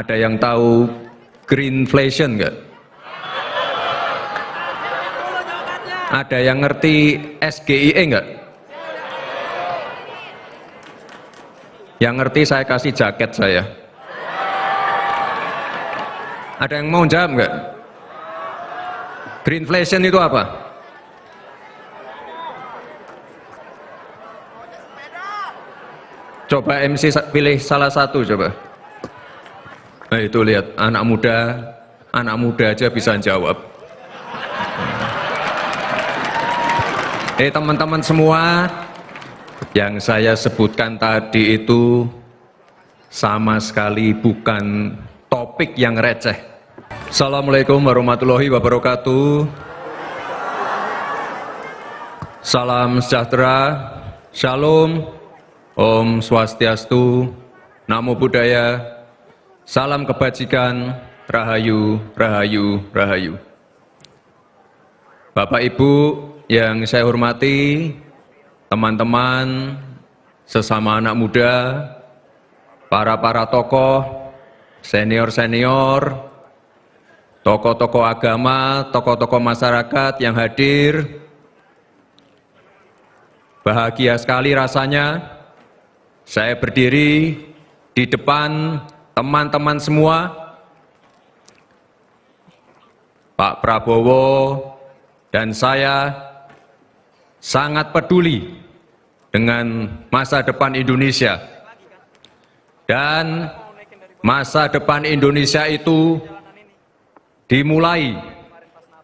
Ada yang tahu greenflation nggak? Ada yang ngerti SGIE nggak? Yang ngerti saya kasih jaket saya. Ada yang mau jawab nggak? Greenflation itu apa? Coba MC pilih salah satu coba. Nah itu lihat anak muda aja bisa jawab. Teman-teman semua, yang saya sebutkan tadi itu sama sekali bukan topik yang receh. Assalamualaikum warahmatullahi wabarakatuh. Salam sejahtera, Shalom, Om Swastiastu, Namo Buddhaya, salam kebajikan, Rahayu, Rahayu, Rahayu. Bapak Ibu yang saya hormati, teman-teman, sesama anak muda, para tokoh, senior-senior, tokoh-tokoh agama, tokoh-tokoh masyarakat yang hadir, bahagia sekali rasanya saya berdiri di depan teman-teman semua, Pak Prabowo dan saya sangat peduli dengan masa depan Indonesia. Dan masa depan Indonesia itu dimulai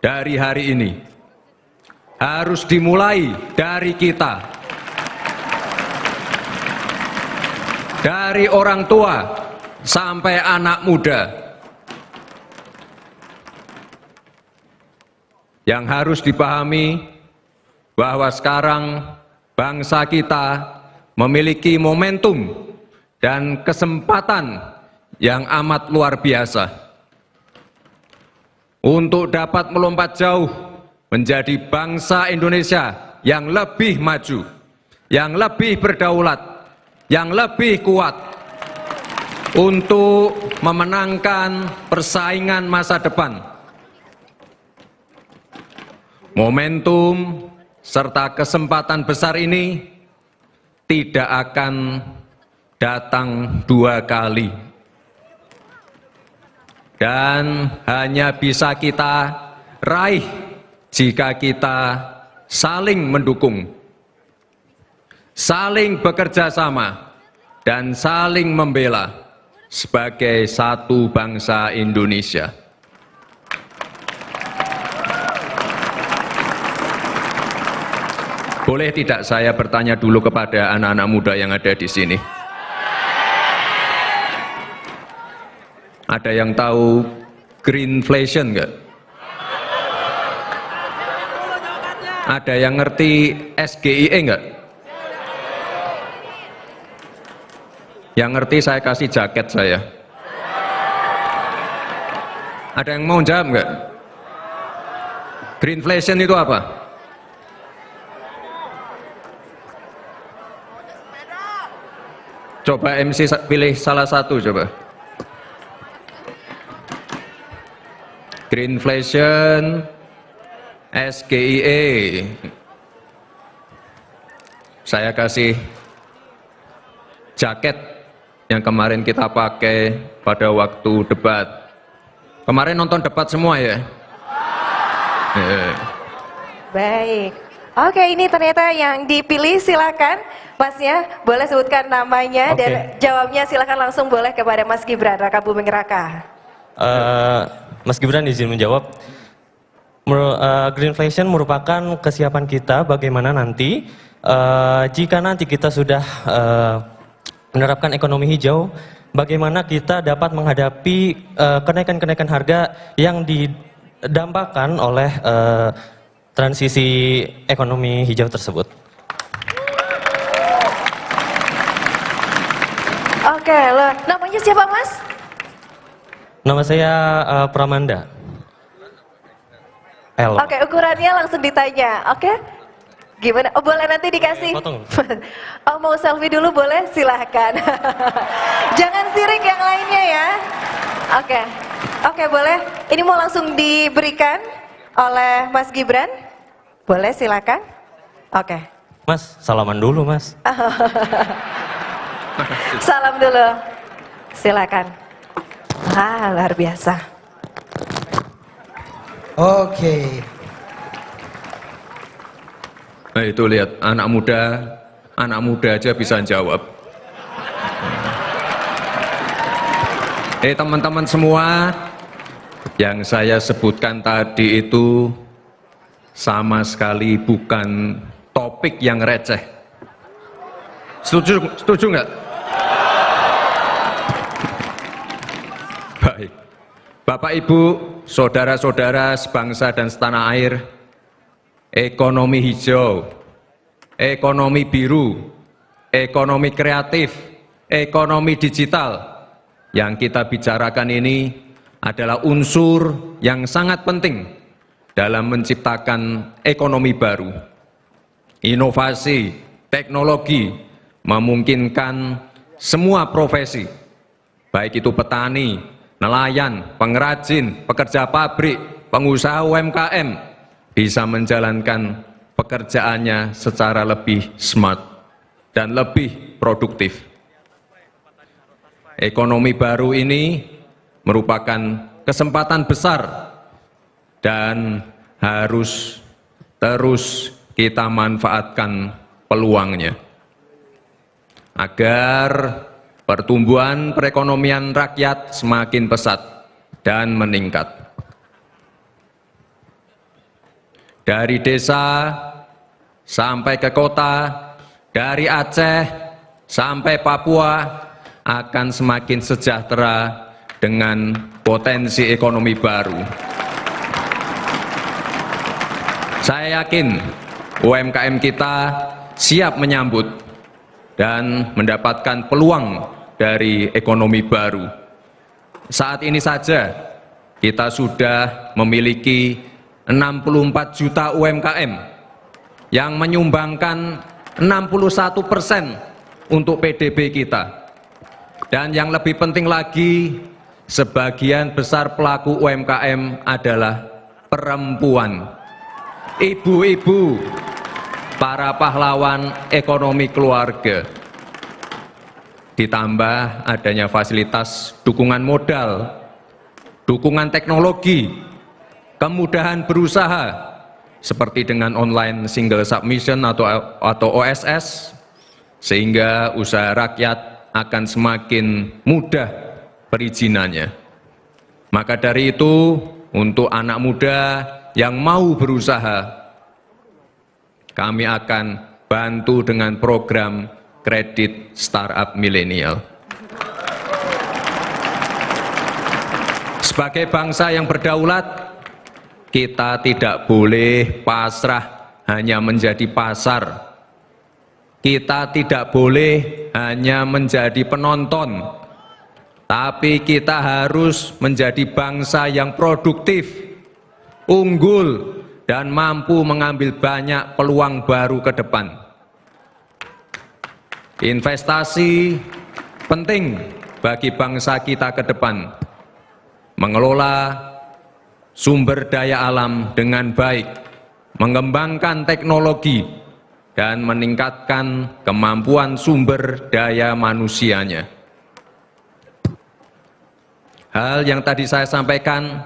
dari hari ini. Harus dimulai dari kita. Dari orang tua sampai anak muda. Yang harus dipahami bahwa sekarang bangsa kita memiliki momentum dan kesempatan yang amat luar biasa untuk dapat melompat jauh menjadi bangsa Indonesia yang lebih maju, yang lebih berdaulat, yang lebih kuat untuk memenangkan persaingan masa depan. Momentum serta kesempatan besar ini tidak akan datang dua kali dan hanya bisa kita raih jika kita saling mendukung, saling bekerja sama, dan saling membela sebagai satu bangsa Indonesia. Boleh tidak saya bertanya dulu kepada anak-anak muda yang ada di sini? Ada yang tahu greenflation nggak? Ada yang ngerti SGIE nggak? Yang ngerti saya kasih jaket saya. Ada yang mau jawab nggak? Greenflation itu apa? Coba MC pilih salah satu coba. Greenflation, SGIE. Saya kasih jaket yang kemarin kita pakai pada waktu debat. Kemarin nonton debat semua ya? Baik. Oke, ini ternyata yang dipilih, silakan Masnya, boleh sebutkan namanya dan jawabnya silakan langsung boleh kepada Mas Gibran Raka Buming Raka. Mas Gibran izin menjawab. Greenflation merupakan kesiapan kita bagaimana nanti jika nanti kita sudah menerapkan ekonomi hijau, bagaimana kita dapat menghadapi kenaikan-kenaikan harga yang didampakkan oleh transisi ekonomi hijau tersebut. Oke, namanya siapa Mas? Nama saya Pramanda. L. Oke, ukurannya langsung ditanya, oke? Gimana? Oh, boleh nanti dikasih. Oh, mau selfie dulu boleh? Silahkan. Jangan sirik yang lainnya ya. Oke, oke boleh. Ini mau langsung diberikan oleh Mas Gibran? Boleh silakan. Oke. Mas, salaman dulu mas. Salam dulu. Silakan. Ah, luar biasa. Oke. Nah itu lihat anak muda aja bisa jawab. Teman-teman semua, yang saya sebutkan tadi itu sama sekali bukan topik yang receh. Setuju nggak? Baik. Bapak Ibu, saudara-saudara sebangsa dan setanah air, ekonomi hijau, ekonomi biru, ekonomi kreatif, ekonomi digital yang kita bicarakan ini adalah unsur yang sangat penting dalam menciptakan ekonomi baru. Inovasi, teknologi memungkinkan semua profesi, baik itu petani, nelayan, pengrajin, pekerja pabrik, pengusaha UMKM, bisa menjalankan pekerjaannya secara lebih smart dan lebih produktif. Ekonomi baru ini merupakan kesempatan besar dan harus terus kita manfaatkan peluangnya agar pertumbuhan perekonomian rakyat semakin pesat dan meningkat. Dari desa sampai ke kota, dari Aceh sampai Papua akan semakin sejahtera dengan potensi ekonomi baru. Saya yakin UMKM kita siap menyambut dan mendapatkan peluang dari ekonomi baru. Saat ini saja kita sudah memiliki 64 juta UMKM yang menyumbangkan 61% untuk PDB kita. Dan yang lebih penting lagi, sebagian besar pelaku UMKM adalah perempuan. Ibu-ibu, para pahlawan ekonomi keluarga. Ditambah adanya fasilitas dukungan modal, dukungan teknologi, kemudahan berusaha, seperti dengan online single submission atau OSS, sehingga usaha rakyat akan semakin mudah perizinannya. Maka dari itu, untuk anak muda yang mau berusaha, kami akan bantu dengan program kredit startup milenial. Sebagai bangsa yang berdaulat, kita tidak boleh pasrah hanya menjadi pasar. Kita tidak boleh hanya menjadi penonton, tapi kita harus menjadi bangsa yang produktif, unggul, dan mampu mengambil banyak peluang baru ke depan. Investasi penting bagi bangsa kita ke depan. Mengelola sumber daya alam dengan baik, mengembangkan teknologi, dan meningkatkan kemampuan sumber daya manusianya. Hal yang tadi saya sampaikan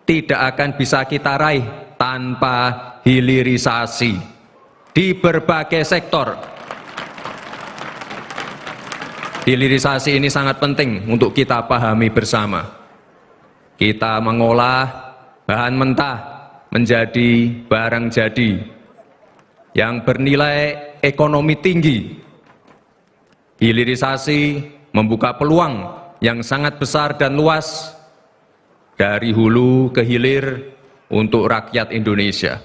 tidak akan bisa kita raih tanpa hilirisasi di berbagai sektor. Hilirisasi ini sangat penting untuk kita pahami bersama. Kita mengolah bahan mentah menjadi barang jadi yang bernilai ekonomi tinggi. Hilirisasi membuka peluang yang sangat besar dan luas dari hulu ke hilir untuk rakyat Indonesia.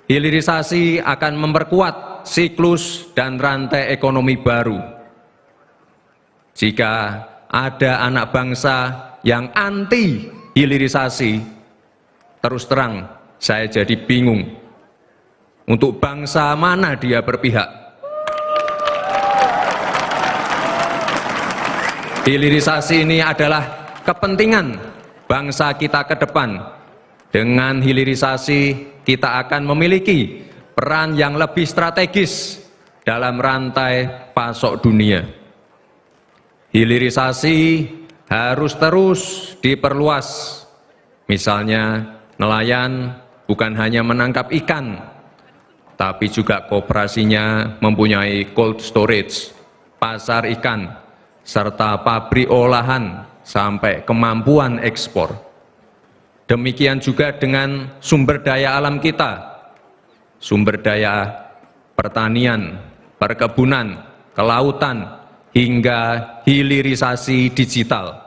Hilirisasi akan memperkuat siklus dan rantai ekonomi baru. Jika ada anak bangsa yang anti hilirisasi, terus terang saya jadi bingung. Untuk bangsa mana dia berpihak? Hilirisasi ini adalah kepentingan bangsa kita ke depan. Dengan hilirisasi kita akan memiliki peran yang lebih strategis dalam rantai pasok dunia. Hilirisasi harus terus diperluas. Misalnya, nelayan bukan hanya menangkap ikan, tapi juga koperasinya mempunyai cold storage, pasar ikan, serta pabrik olahan sampai kemampuan ekspor. Demikian juga dengan sumber daya alam kita, sumber daya pertanian, perkebunan, kelautan, hingga hilirisasi digital.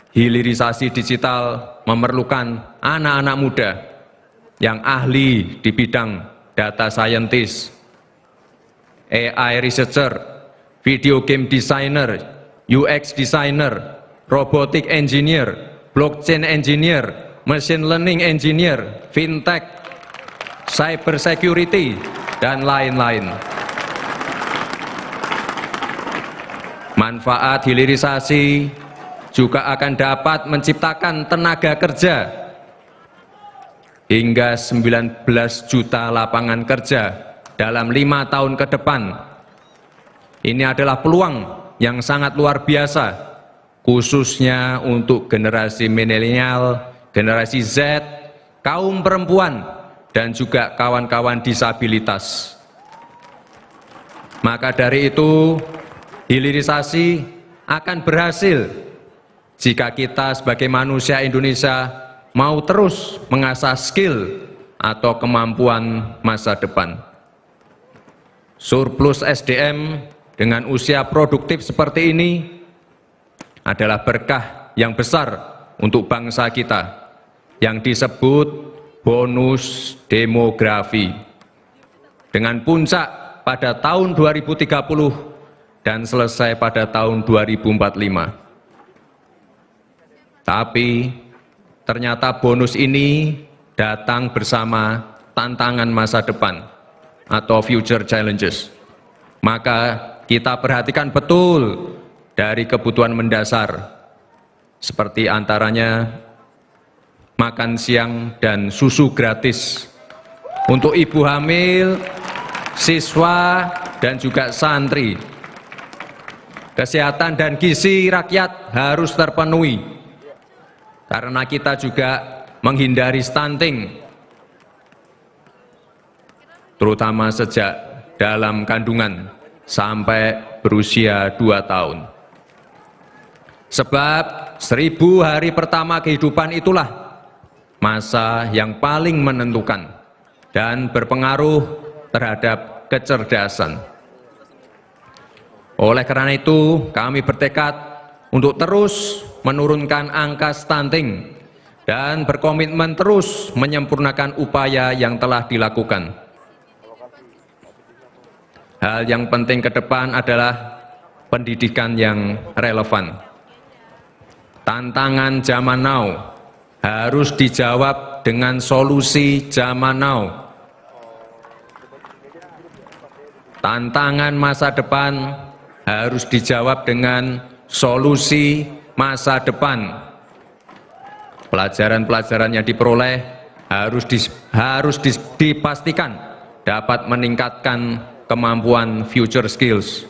Hilirisasi digital memerlukan anak-anak muda yang ahli di bidang data scientist, AI researcher, video game designer, UX designer, robotic engineer, blockchain engineer, machine learning engineer, fintech, cyber security, dan lain-lain. Manfaat hilirisasi juga akan dapat menciptakan tenaga kerja hingga 19 juta lapangan kerja dalam 5 tahun ke depan. Ini adalah peluang yang sangat luar biasa, khususnya untuk generasi milenial, generasi Z, kaum perempuan, dan juga kawan-kawan disabilitas. Maka dari itu, hilirisasi akan berhasil jika kita sebagai manusia Indonesia mau terus mengasah skill atau kemampuan masa depan. Surplus SDM dengan usia produktif seperti ini adalah berkah yang besar untuk bangsa kita yang disebut bonus demografi. Dengan puncak pada tahun 2030 dan selesai pada tahun 2045. Tapi ternyata bonus ini datang bersama tantangan masa depan atau future challenges. Maka kita perhatikan betul dari kebutuhan mendasar, seperti antaranya makan siang dan susu gratis untuk ibu hamil, siswa, dan juga santri. Kesehatan dan gizi rakyat harus terpenuhi, karena kita juga menghindari stunting, terutama sejak dalam kandungan sampai berusia 2 tahun. Sebab 1000 hari pertama kehidupan itulah masa yang paling menentukan dan berpengaruh terhadap kecerdasan. Oleh karena itu, kami bertekad untuk terus menurunkan angka stunting dan berkomitmen terus menyempurnakan upaya yang telah dilakukan. Hal yang penting ke depan adalah pendidikan yang relevan. Tantangan zaman now harus dijawab dengan solusi zaman now. Tantangan masa depan harus dijawab dengan solusi masa depan. Pelajaran-pelajaran yang diperoleh harus dipastikan dapat meningkatkan kemampuan future skills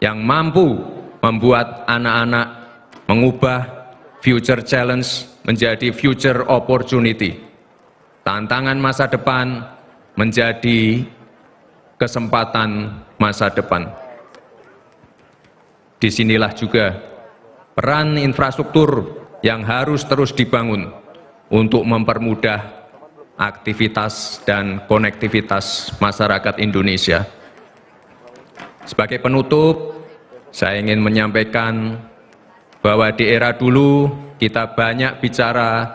yang mampu membuat anak-anak mengubah future challenge menjadi future opportunity. Tantangan masa depan menjadi kesempatan masa depan. Disinilah juga peran infrastruktur yang harus terus dibangun untuk mempermudah aktivitas dan konektivitas masyarakat Indonesia. Sebagai penutup, saya ingin menyampaikan bahwa di era dulu kita banyak bicara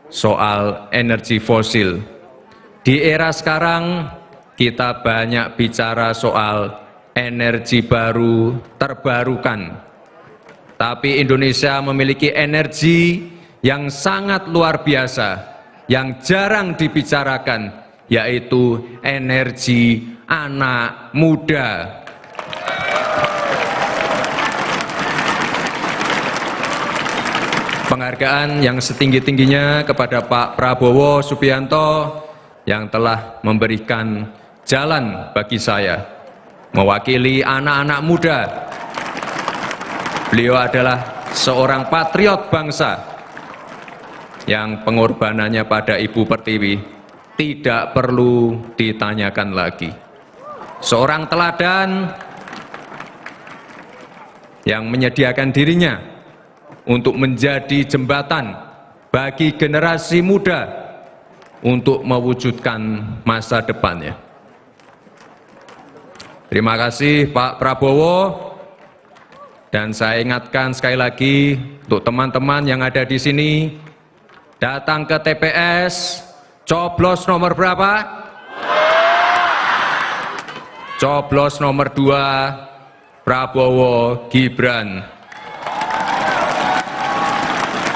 soal energi fosil. Di era sekarang kita banyak bicara soal energi baru terbarukan. Tapi Indonesia memiliki energi yang sangat luar biasa, yang jarang dibicarakan, yaitu energi anak muda. penghargaan yang setinggi-tingginya kepada Pak Prabowo Subianto yang telah memberikan jalan bagi saya mewakili anak-anak muda. Beliau adalah seorang patriot bangsa yang pengorbanannya pada Ibu Pertiwi tidak perlu ditanyakan lagi. Seorang teladan yang menyediakan dirinya untuk menjadi jembatan bagi generasi muda untuk mewujudkan masa depannya. Terima kasih Pak Prabowo, dan saya ingatkan sekali lagi untuk teman-teman yang ada di sini, datang ke TPS, coblos nomor berapa? Coblos nomor 2, Prabowo Gibran.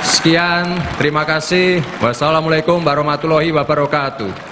Sekian, terima kasih. Wassalamualaikum warahmatullahi wabarakatuh.